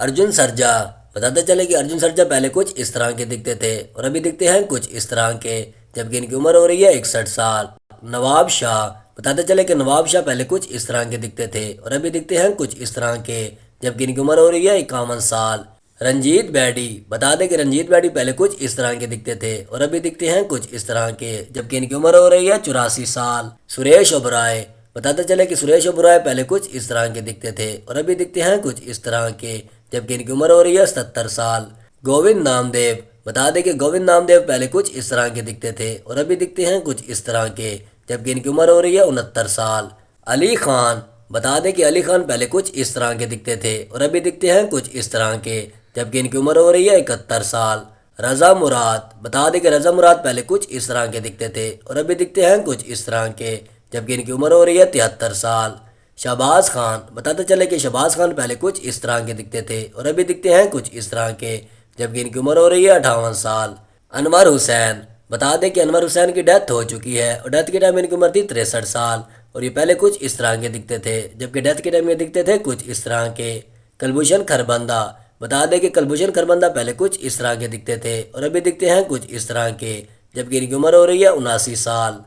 अर्जुन सरजा। बताते चले कि अर्जुन सरजा पहले कुछ इस तरह के दिखते थे और अभी दिखते हैं कुछ इस तरह के, जबकि इनकी उम्र हो रही है 61 साल। नवाब शाह। बताते चले कि नवाब शाह पहले कुछ इस तरह के दिखते थे और अभी दिखते हैं कुछ इस तरह के, जबकि इनकी उम्र हो रही है 51 साल। रंजीत बैडी। बता दें कि रंजीत बैडी पहले कुछ इस तरह के दिखते थे और अभी दिखते हैं कुछ इस तरह के, जबकि इनकी उम्र हो रही है 84 साल। सुरेश ओबराय। बताते चले कि सुरेश ओबराय पहले कुछ इस तरह के दिखते थे और अभी दिखते हैं कुछ इस तरह के, जबकि इनकी उम्र हो रही है 77 साल। गोविंद नामदेव। बता दें कि गोविंद नामदेव पहले कुछ इस तरह के दिखते थे और अभी दिखते हैं कुछ इस तरह के, जबकि इनकी उम्र हो रही है 69 साल। अली खान। बता दें कि अली खान पहले कुछ इस तरह के दिखते थे और अभी दिखते हैं कुछ इस तरह के, जबकि इनकी उम्र हो रही है 71 साल। रजा मुराद। बता दें कि रजा मुराद पहले कुछ इस तरह के दिखते थे और अभी दिखते हैं कुछ इस तरह के, जबकि इनकी उम्र हो रही है 73 साल। शहबाज खान। बताते चले कि शहबाज खान पहले कुछ इस तरह के दिखते थे और अभी दिखते हैं कुछ इस तरह के, जबकि इनकी उम्र हो रही है 58 साल। अनवर हुसैन। बता दें कि अनवर हुसैन की डेथ हो चुकी है और डेथ के टाइम इनकी उम्र थी 63 साल और ये पहले कुछ इस तरह के दिखते थे, जबकि डेथ के टाइम ये दिखते थे कुछ इस तरह के। कुलभूषण खरबंदा। बता दें कि कुलभूषण खरबंदा पहले कुछ इस तरह के दिखते थे और अभी दिखते हैं कुछ इस तरह के, जबकि इनकी उम्र हो रही है 79 साल।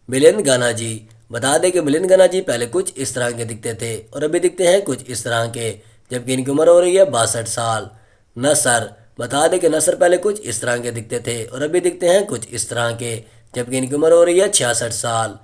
मिलिंद गाना जी। बता दें कि मिलिंद गाना जी पहले कुछ इस तरह के दिखते थे और अभी दिखते हैं कुछ इस तरह के, जबकि इनकी उम्र हो रही है 62 साल। नसर। बता दें कि नसर पहले कुछ इस तरह के दिखते थे और अभी दिखते हैं कुछ इस तरह के, जबकि इनकी उम्र हो रही है 66 साल।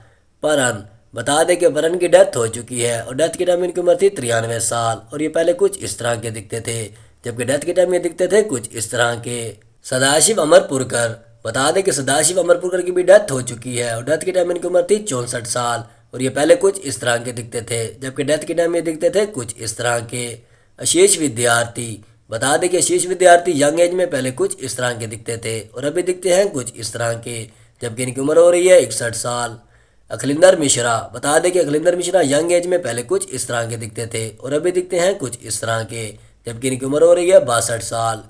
परन। बता दें कि परन की डेथ हो चुकी है और डेथ के टाइम इनकी उम्र थी 93 साल और ये पहले कुछ इस तरह के दिखते थे, जबकि डेथ के टाइम ये दिखते थे कुछ इस तरह के। सदाशिव अमरपुरकर। बता दें कि सदाशिव अमरपुरकर की भी डेथ हो चुकी है और डेथ के टाइम इनकी उम्र थी 64 साल और ये पहले कुछ इस तरह के दिखते थे, जबकि डेथ के टाइम ये दिखते थे कुछ इस तरह के। आशीष विद्यार्थी। बता दें कि आशीष विद्यार्थी यंग एज में पहले कुछ इस तरह के दिखते थे और अभी दिखते हैं कुछ इस तरह के, जबकि इनकी उम्र हो रही है 61 साल। अखिलिंदर मिश्रा। बता दें कि अखिलिंदर मिश्रा यंग एज में पहले कुछ इस तरह के दिखते थे और अभी दिखते हैं कुछ इस तरह के, जबकि इनकी उम्र हो रही है 62 साल।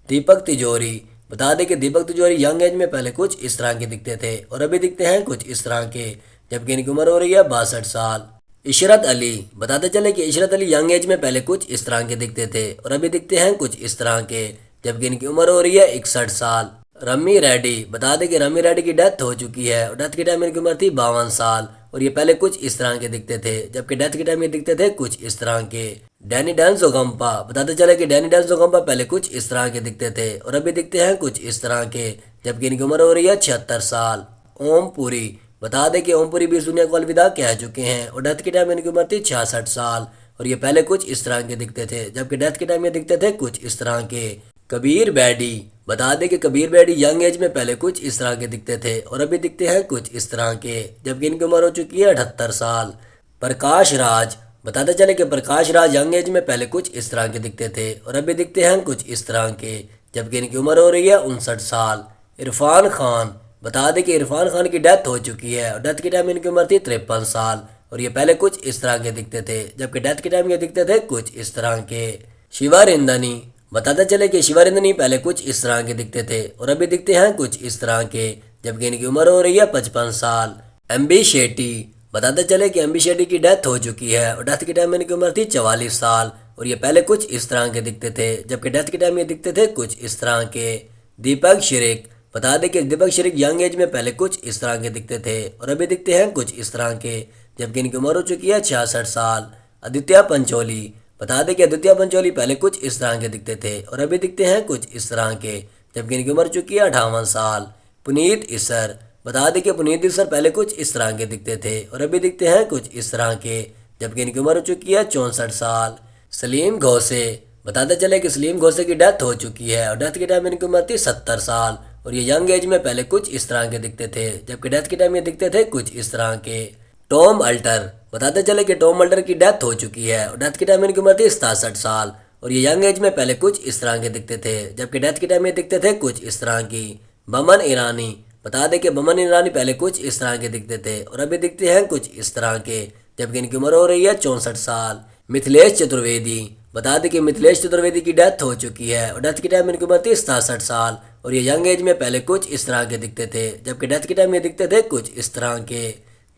दीपक तिजोरी। बता दें कि दीपक तिजोरी यंग एज में पहले कुछ इस तरह के दिखते थे और अभी दिखते हैं कुछ इस तरह के, जबकि इनकी उम्र हो रही है 62 साल। इशरत अली। बताते चले कि इशरत अली यंग एज में पहले कुछ इस तरह के दिखते थे और अभी दिखते हैं कुछ इस तरह के, जबकि इनकी उम्र हो रही है 61 साल। रमी रेड्डी। बता दें कि रमी रेड्डी की डेथ हो चुकी है और डेथ के टाइम इनकी उम्र थी 52 साल और ये पहले कुछ इस तरह के दिखते थे, जबकि डेथ के टाइम ये दिखते थे कुछ इस तरह के। डैनी डेंसोगम्पा। बताते चले कि डैनी डेंसोगम्पा पहले कुछ इस तरह के दिखते थे और अभी दिखते हैं कुछ इस तरह के, जबकि इनकी उम्र हो रही है 76 साल। ओम पुरी। बता दें कि ओम पुरी भी इस दुनिया को अलविदा कह चुके हैं और डेथ के टाइम इनकी उम्र थी 66 साल और ये पहले कुछ इस तरह के दिखते थे, जबकि डेथ के टाइम ये दिखते थे कुछ इस तरह के। कबीर बैडी। बता दें कि कबीर बैडी यंग एज में पहले कुछ इस तरह के दिखते थे और अभी दिखते हैं कुछ इस तरह के, जबकि इनकी उम्र हो चुकी है 78 साल। प्रकाश राज। बताते चले कि प्रकाश राज यंग एज में पहले कुछ इस तरह के दिखते थे और अभी दिखते हैं कुछ इस तरह के, जबकि इनकी उम्र हो रही है 59 साल। इरफान खान। बता दें कि इरफान खान की डेथ हो चुकी है और डेथ के टाइम इनकी उम्र थी 53 साल और ये पहले कुछ इस तरह के दिखते थे, जबकि डेथ के टाइम ये दिखते थे कुछ इस तरह के। शिवारिंदनी। बताते चले कि शिवारिंदनी पहले कुछ इस तरह के दिखते थे और अभी दिखते हैं कुछ इस तरह के, जबकि इनकी उम्र हो रही है 55 साल। एमबी शेट्टी। बताते चले कि एमबी शेट्टी की डेथ हो चुकी है और डेथ के टाइम इनकी उम्र थी 44 साल और ये पहले कुछ इस तरह के दिखते थे, जबकि डेथ के टाइम ये दिखते थे कुछ इस तरह के। दीपक शिरिक। बता दें कि दीपक शिरिक यंग एज में पहले कुछ इस तरह के दिखते थे और अभी दिखते हैं कुछ इस तरह के, जबकि इनकी उम्र हो चुकी है 66 साल। आदित्य पंचोली। बता दें कि आदित्य पंचोली पहले कुछ इस तरह के दिखते थे और अभी दिखते हैं कुछ इस तरह के, जबकि इनकी उम्र चुकी है 58 साल। पुनीत ईसर। बता दें कि पुनीत ईसर पहले कुछ इस तरह के दिखते थे और अभी दिखते हैं कुछ इस तरह के, जबकि इनकी उम्र हो चुकी है 64 साल। सलीम घोसे। बताते चले कि सलीम घोसे की डेथ हो चुकी है और डेथ के टाइम इनकी उम्र थी 70 साल और ये यंग एज में पहले कुछ इस तरह के दिखते थे, जबकि डेथ के टाइम ये दिखते थे कुछ इस तरह के। Tom alter. बताते चले कि टॉम अल्टर की डेथ हो चुकी है और डेथ के टाइम इनकी उम्र थी 67 साल और ये यंग एज में पहले कुछ इस तरह के दिखते थे, जबकि डेथ के टाइम ये दिखते थे कुछ इस तरह की। बमन ईरानी। बता दें कि बमन ईरानी पहले कुछ इस तरह के दिखते थे और अभी दिखते हैं कुछ इस तरह के, जबकि इनकी उम्र हो रही है 64 साल। मिथिलेश चतुर्वेदी। बता दें कि मिथिलेश चतुर्वेदी की डेथ हो चुकी है और डेथ के टाइम इनकी उम्र थी 67 साल और ये यंग एज में पहले कुछ इस तरह के दिखते थे, जबकि डेथ के टाइम ये दिखते थे कुछ इस तरह के।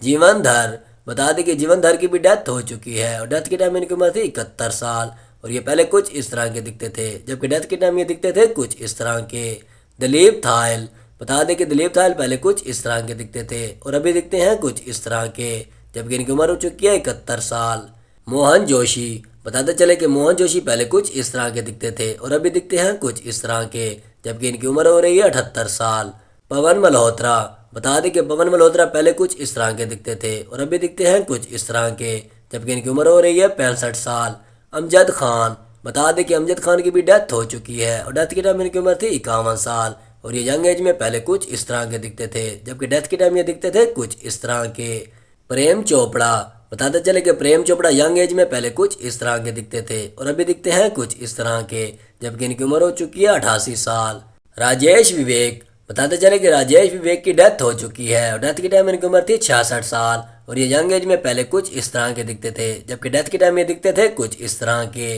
जीवन धर। बता दें कि जीवन धर की भी डेथ हो चुकी है और डेथ के टाइम इनकी उम्र थी 71 साल और ये पहले कुछ इस तरह के दिखते थे, जबकि डेथ के टाइम ये दिखते थे कुछ इस तरह के। दिलीप थायल, बता दें कि दिलीप थायल पहले कुछ इस तरह के दिखते थे और अभी दिखते हैं कुछ इस तरह के, जबकि इनकी उम्र हो चुकी है 71 साल। मोहन जोशी, बताते चले कि मोहन जोशी पहले कुछ इस तरह के दिखते थे और अभी दिखते हैं कुछ इस तरह के, जबकि इनकी उम्र हो रही है 78 साल। पवन मल्होत्रा, बता दें कि पवन मल्होत्रा पहले कुछ इस तरह के दिखते थे और अभी दिखते हैं कुछ इस तरह के, जबकि इनकी उम्र हो रही है 65 साल। अमजद खान, बता दें कि अमजद खान की भी डेथ हो चुकी है और डेथ के टाइम इनकी उम्र थी 51 साल और ये यंग एज में पहले कुछ इस तरह के दिखते थे, जबकि डेथ के टाइम ये दिखते थे कुछ इस तरह के। प्रेम चोपड़ा, बताते चले कि प्रेम चोपड़ा यंग एज में पहले कुछ इस तरह के दिखते थे और अभी दिखते हैं कुछ इस तरह के, जबकि इनकी उम्र हो चुकी है 88 साल। राजेश विवेक, बताते चले कि राजेश विवेक की डेथ हो चुकी है और डेथ के टाइम इनकी उम्र थी 66 साल और ये यंग एज में पहले कुछ इस तरह के दिखते थे, जबकि डेथ के टाइम ये दिखते थे कुछ इस तरह के।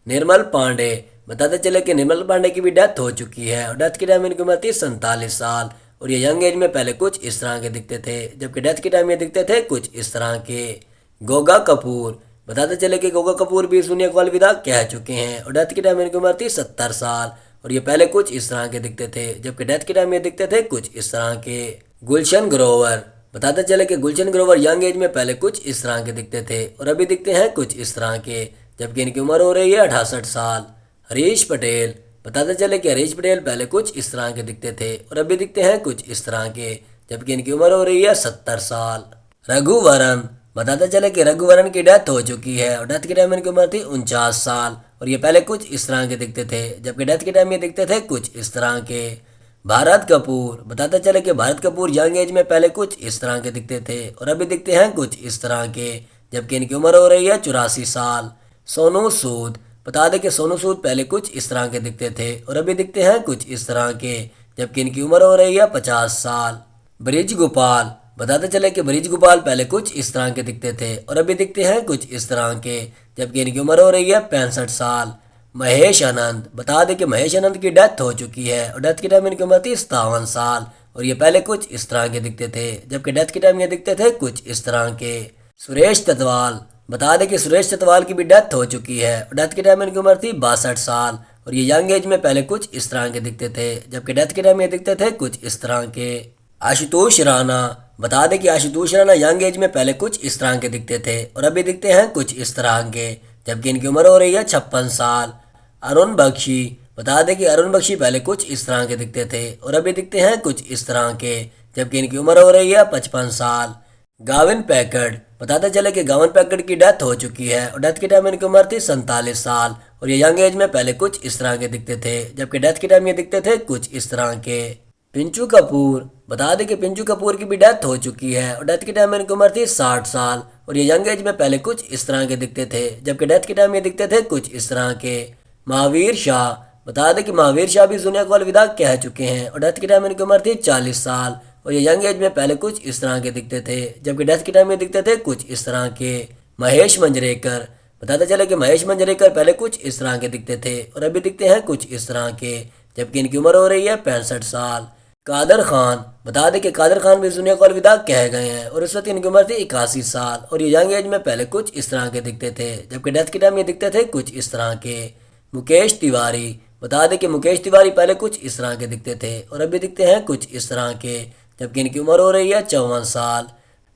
निर्मल पांडे, बताते चले कि निर्मल पांडे की भी डेथ हो चुकी है और डेथ के टाइम इनकी उम्र थी 47 साल और ये यंग एज में पहले कुछ इस तरह के दिखते थे, जबकि डेथ के टाइम ये दिखते थे कुछ इस तरह के। गोगा कपूर, बताते चले कि गोगा कपूर भी इस दुनिया को अलविदा कह चुके हैं और डेथ के टाइम इनकी उम्र थी 70 साल और ये पहले कुछ इस तरह के दिखते थे, जबकि डेथ के टाइम ये दिखते थे कुछ इस तरह के। गुलशन ग्रोवर, बताते चले कि गुलशन ग्रोवर यंग एज में पहले कुछ इस तरह के दिखते थे और अभी दिखते हैं कुछ इस तरह के, जबकि इनकी उम्र हो रही है 68 साल। हरीश पटेल, बताते चले कि हरीश पटेल पहले कुछ इस तरह के दिखते थे और अभी दिखते हैं कुछ इस तरह के, जबकि इनकी उम्र हो रही है 70 साल। रघुवरन, बताते चले कि रघुवरन की डेथ हो चुकी है और डेथ के टाइम इनकी उम्र थी 49 साल और ये पहले कुछ इस तरह के दिखते थे, जबकि डेथ के टाइम ये दिखते थे कुछ इस तरह के। भारत कपूर, बताते चले कि भारत कपूर यंग एज में पहले कुछ इस तरह के दिखते थे और अभी दिखते हैं कुछ इस तरह के, जबकि इनकी उम्र हो रही है 84 साल। सोनू सूद, बता दें कि सोनू सूद पहले कुछ इस तरह के दिखते थे और अभी दिखते हैं कुछ इस तरह के, जबकि इनकी उम्र हो रही है 50 साल। ब्रिज गोपाल, बताते चले कि ब्रिज गोपाल पहले कुछ इस तरह के दिखते थे और अभी दिखते हैं कुछ इस तरह के, जबकि इनकी उम्र हो रही है 65 साल। महेश आनंद, बता दें कि महेश आनंद की डेथ हो चुकी है और डेथ के टाइम इनकी उम्र थी 57 साल और ये पहले कुछ इस तरह के दिखते थे, जबकि डेथ के टाइम ये दिखते थे कुछ इस तरह के। सुरेश ततवाल, बता दें कि सुरेश ततवाल की भी डेथ हो चुकी है और डेथ के टाइम इनकी उम्र थी 62 साल और ये यंग एज में पहले कुछ इस तरह के दिखते थे, जबकि डेथ के टाइम ये दिखते थे कुछ इस तरह के। आशुतोष राणा, बता दें कि आशुतोष राणा यंग एज में पहले कुछ इस तरह के दिखते थे और अभी दिखते हैं कुछ इस तरह के, जबकि इनकी उम्र हो रही है 56 साल। अरुण बख्शी, बता दें कि अरुण बख्शी पहले कुछ इस तरह के दिखते थे और अभी दिखते हैं कुछ इस तरह के, जबकि इनकी उम्र हो रही है 55 साल। गाविन पैकर्ड, बताते चले कि गाविन पैकर्ड की डेथ हो चुकी है और डेथ के टाइम इनकी उम्र थी 47 साल और ये यंग एज में पहले कुछ इस तरह के दिखते थे, जबकि डेथ के टाइम ये दिखते थे कुछ इस तरह के। पिंचू कपूर, बता दें कि पिंचू कपूर की भी डेथ हो चुकी है और डेथ के टाइम में इनकी उम्र थी 60 साल और ये यंग एज में पहले कुछ इस तरह के दिखते थे, जबकि डेथ के टाइम ये दिखते थे कुछ इस तरह के। महावीर शाह, बता दें कि महावीर शाह भी इस दुनिया को अलविदा कह चुके हैं और डेथ के टाइम में इनकी उम्र थी 40 साल और ये यंग एज में पहले कुछ इस तरह के दिखते थे, जबकि डेथ के टाइम में दिखते थे कुछ इस तरह के। महेश मंजरेकर, बताते चले कि महेश मंजरेकर पहले कुछ इस तरह के दिखते थे और अभी दिखते हैं कुछ इस तरह के, जबकि इनकी उम्र हो रही है 65 साल। कादर खान, बता दें कि कादर खान भी इस दुनिया को अलविदा कह गए हैं और इस वक्त इनकी उम्र थी 81 साल और ये यंग एज में पहले कुछ इस तरह के दिखते थे, जबकि डेथ के टाइम ये दिखते थे कुछ इस तरह के। मुकेश तिवारी, बता दें कि मुकेश तिवारी पहले कुछ इस तरह के दिखते थे और अभी दिखते हैं कुछ इस तरह के, जबकि इनकी उम्र हो रही है 54 साल।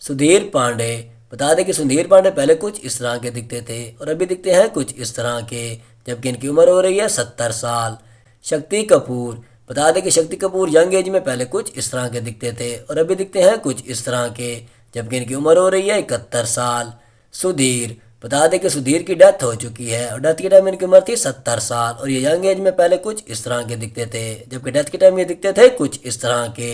सुधीर पांडे, बता दें कि सुधीर पांडे पहले कुछ इस तरह के दिखते थे और अभी दिखते हैं कुछ इस तरह के, जबकि इनकी उम्र हो रही है 70 साल। शक्ति कपूर, बता दें कि शक्ति कपूर यंग एज में पहले कुछ इस तरह के दिखते थे और अभी दिखते हैं कुछ इस तरह के, जबकि इनकी उम्र हो रही है 71 साल। सुधीर, बता दें कि सुधीर की डेथ हो चुकी है और डेथ के टाइम इनकी उम्र थी 70 साल और ये यंग एज में पहले कुछ इस तरह के दिखते थे, जबकि डेथ के टाइम ये दिखते थे कुछ इस तरह के।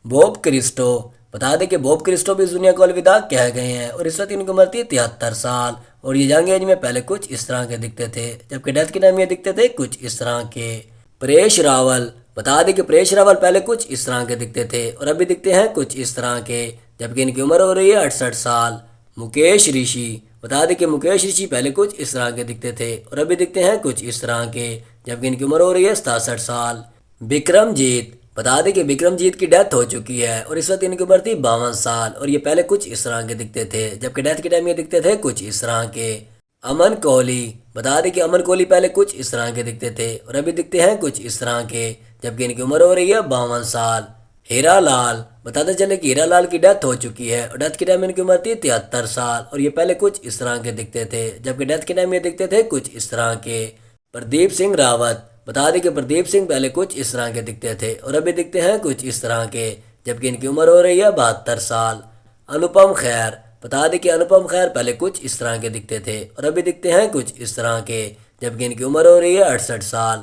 बॉब क्रिस्टो, बता दें कि बॉब क्रिस्टो भी इस दुनिया को अलविदा कह गए हैं और इस वक्त इनकी उम्र थी 73 साल और ये यंग एज में पहले कुछ इस तरह के दिखते थे, जबकि डेथ के टाइम ये दिखते थे कुछ इस तरह के। परेश रावल, बता दें कि परेश रावल पहले कुछ इस तरह के दिखते थे और अभी दिखते हैं कुछ इस तरह के, जबकि इनकी उम्र हो रही है 68 साल। मुकेश ऋषि, बता दें कि मुकेश ऋषि पहले कुछ इस तरह के दिखते थे और अभी दिखते हैं कुछ इस तरह के, जबकि इनकी उम्र हो रही है 67 साल। विक्रमजीत, बता दें कि विक्रमजीत की डेथ हो चुकी है और इस वक्त इनकी उम्र थी 52 साल और ये पहले कुछ इस तरह के दिखते थे, जबकि डेथ के टाइम ये दिखते थे कुछ इस तरह के। अमन कोहली, बता दें कि अमन कोहली पहले कुछ इस तरह के दिखते थे और अभी दिखते हैं कुछ इस तरह के, जबकि इनकी उम्र हो रही है 52 साल। हीरा लाल, बताते चले कि हीरा लाल की डेथ हो चुकी है और डेथ के टाइम इनकी उम्र थी 73 साल और ये पहले कुछ इस तरह के दिखते थे, जबकि डेथ के टाइम ये दिखते थे कुछ इस तरह के। प्रदीप सिंह रावत, बता दें कि प्रदीप सिंह पहले कुछ इस तरह के दिखते थे और अभी दिखते हैं कुछ इस तरह के, जबकि इनकी उम्र हो रही है 72 साल। अनुपम खैर, बता दें कि अनुपम खैर पहले कुछ इस तरह के दिखते थे और अभी दिखते हैं कुछ इस तरह के, जबकि इनकी उम्र हो रही है 68 साल।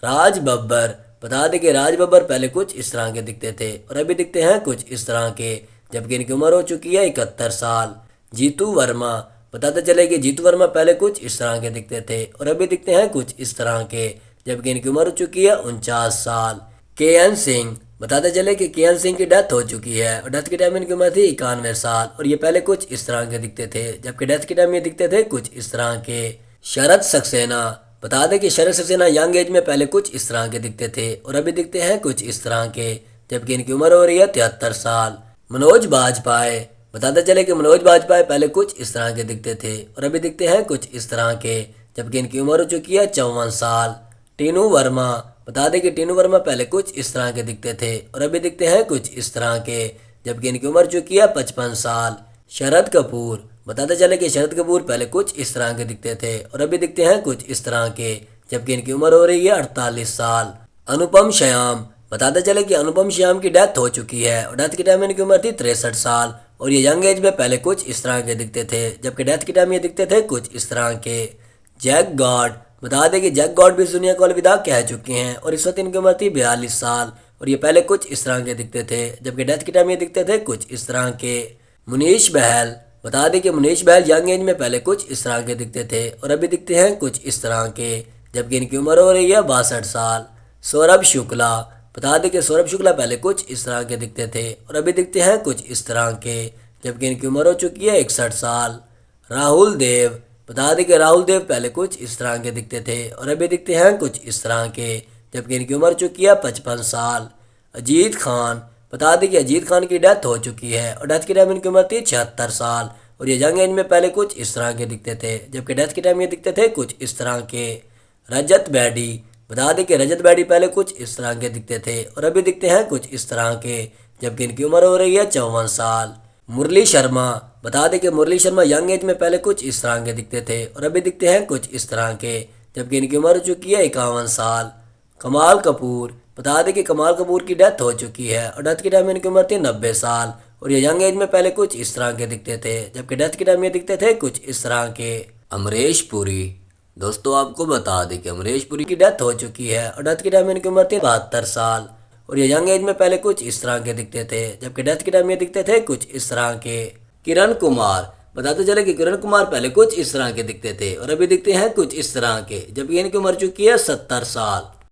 राज बब्बर, बता दें कि राज बब्बर पहले कुछ इस तरह के दिखते थे और अभी दिखते हैं कुछ इस तरह के, जबकि इनकी उम्र हो चुकी है 71 साल। जीतू वर्मा, बताते चले कि जीतू वर्मा पहले कुछ इस तरह के दिखते थे और अभी दिखते हैं कुछ इस तरह के, जबकि इनकी उम्र हो चुकी है 49 साल। के एन सिंह, बताते चले कि के एन सिंह की डेथ हो चुकी है और डेथ के टाइम इनकी उम्र थी 91 साल और ये पहले कुछ इस तरह के दिखते थे, जबकि डेथ के टाइम ये दिखते थे कुछ इस तरह के। शरद सक्सेना, बता दें कि शरद सक्सेना यंग एज में पहले कुछ इस तरह के दिखते थे और अभी दिखते हैं कुछ इस तरह के, जबकि इनकी उम्र हो रही है 73 साल। मनोज बाजपेयी, बताते चले कि मनोज बाजपेयी पहले कुछ इस तरह के दिखते थे और अभी दिखते हैं कुछ इस तरह के, जबकि इनकी उम्र हो चुकी है 54 साल। टीनू वर्मा, बता दें कि टीनू वर्मा पहले कुछ इस तरह के दिखते थे और अभी दिखते हैं कुछ इस तरह के, जबकि इनकी उम्र चुकी है 55 साल। शरद कपूर, बताते चले कि शरद कपूर पहले कुछ इस तरह के दिखते थे और अभी दिखते हैं कुछ इस तरह के, जबकि इनकी उम्र हो रही है 48 साल। अनुपम श्याम, बताते चले कि अनुपम श्याम की डेथ हो चुकी है और डेथ के टाइम इनकी उम्र थी 63 साल और ये यंग एज में पहले कुछ इस तरह के दिखते थे, जबकि डेथ के टाइम ये दिखते थे कुछ इस तरह के। जैक गॉड, बता दें कि जैक गॉड भी इस दुनिया को अलविदा कह चुके हैं और इस वक्त इनकी उम्र थी 42 साल और ये पहले कुछ इस तरह के दिखते थे, जबकि डेथ के टाइम ये दिखते थे कुछ इस तरह के। मुनीश बहल, बता दें कि मुनीश बहल यंग एज में पहले कुछ इस तरह के दिखते थे और अभी दिखते हैं कुछ इस तरह के, जबकि इनकी उम्र हो रही है 62 साल। सौरभ शुक्ला, बता दें कि सौरभ शुक्ला पहले कुछ इस तरह के दिखते थे और अभी दिखते हैं कुछ इस तरह के, जबकि इनकी उम्र हो चुकी है 61 साल। राहुल देव, बता दें कि राहुल देव पहले कुछ इस तरह के दिखते थे और अभी दिखते हैं कुछ इस तरह के, जबकि इनकी उम्र चुकी है 55 साल। अजीत खान, बता दें कि अजीत खान की डेथ हो चुकी है और डेथ के टाइम इनकी उम्र थी 76 साल और ये यंग एज में पहले कुछ इस तरह के दिखते थे, जबकि डेथ के टाइम ये दिखते थे कुछ इस तरह के। रजत बेडी, बता दें कि रजत बेडी पहले कुछ इस तरह के दिखते थे और अभी दिखते हैं कुछ इस तरह के, जबकि इनकी उम्र हो रही है 54 साल। मुरली शर्मा, बता दें कि मुरली शर्मा यंग एज में पहले कुछ इस तरह के दिखते थे और अभी दिखते हैं कुछ इस तरह के, जबकि इनकी उम्र हो चुकी है 51 साल। कमाल कपूर, बता दें कि कमाल कपूर की डेथ हो चुकी है और डेथ के टाइम इनकी उम्र थी 90 साल और ये यंग एज में पहले कुछ इस तरह के दिखते थे, जबकि डेथ के टाइम ये दिखते थे कुछ इस तरह के। अमरीश पुरी, दोस्तों आपको बता दें कि अमरीश पुरी की डेथ हो चुकी है और डेथ के टाइम इनकी उम्र थी 72 साल और ये यंग एज में पहले कुछ इस तरह के दिखते थे, जबकि डेथ के टाइम ये दिखते थे कुछ इस तरह के। किरण कुमार, बताते चले कि किरण कुमार पहले कुछ इस तरह के दिखते थे और अभी दिखते हैं कुछ इस तरह के, जबकि इनकी उम्र चुकी है 70 साल।